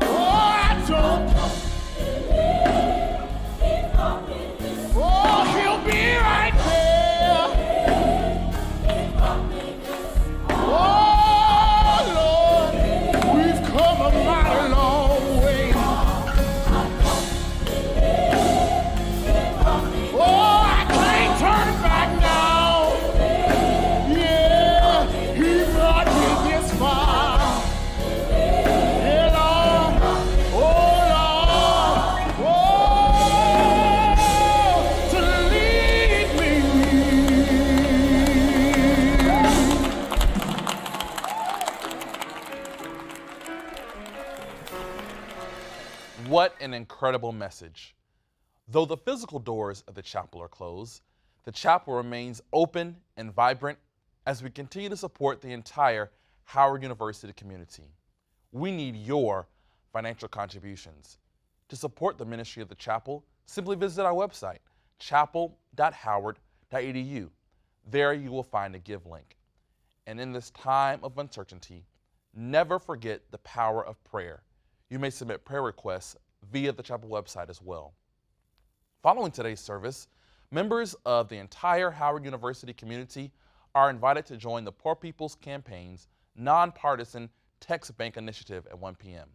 Oh, I don't. Oh, he'll be right there. Oh, Lord, we've come a mighty long way. Oh, I can't turn back now. Yeah, he brought me this far. Yeah, Lord. Oh, Lord. Oh, to lead me. What an incredible message. Though the physical doors of the chapel are closed, the chapel remains open and vibrant as we continue to support the entire Howard University community. We need your financial contributions. To support the ministry of the chapel, simply visit our website, chapel.howard.edu. There you will find a give link. And in this time of uncertainty, never forget the power of prayer. You may submit prayer requests via the chapel website as well. Following today's service, members of the entire Howard University community are invited to join the Poor People's Campaign's nonpartisan Text Bank initiative at 1 p.m.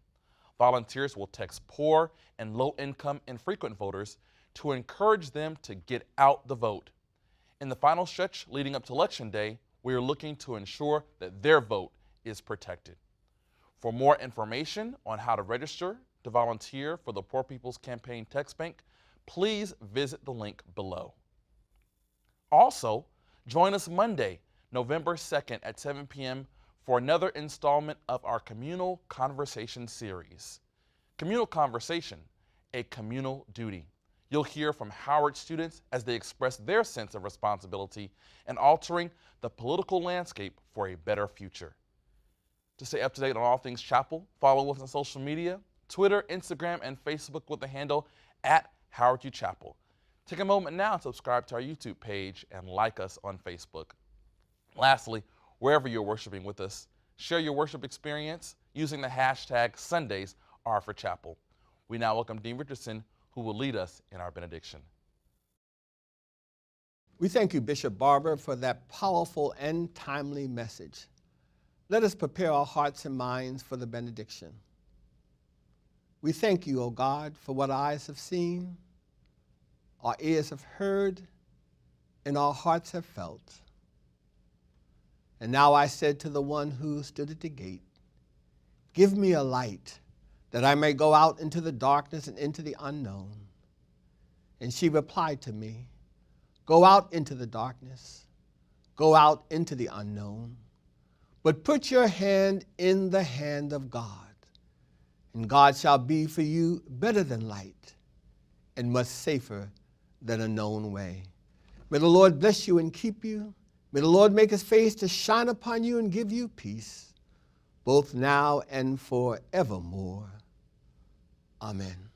Volunteers will text poor and low-income infrequent voters to encourage them to get out the vote. In the final stretch leading up to Election Day, we are looking to ensure that their vote is protected. For more information on how to register to volunteer for the Poor People's Campaign Text Bank, please visit the link below. Also, join us Monday, November 2nd at 7 p.m. for another installment of our Communal Conversation series. Communal Conversation, a communal duty. You'll hear from Howard students as they express their sense of responsibility in altering the political landscape for a better future. To stay up to date on all things Chapel, follow us on social media, Twitter, Instagram, and Facebook with the handle @HowardUChapel. Take a moment now to subscribe to our YouTube page and like us on Facebook. Lastly, wherever you're worshiping with us, share your worship experience using the hashtag #SundaysAreForChapel. We now welcome Dean Richardson, who will lead us in our benediction. We thank you, Bishop Barber, for that powerful and timely message. Let us prepare our hearts and minds for the benediction. We thank you, O God, for what our eyes have seen, our ears have heard, and our hearts have felt. And now I said to the one who stood at the gate, give me a light that I may go out into the darkness and into the unknown. And she replied to me, go out into the darkness, go out into the unknown, but put your hand in the hand of God, and God shall be for you better than light and much safer than a known way. May the Lord bless you and keep you. May the Lord make his face to shine upon you and give you peace, both now and forevermore. Amen.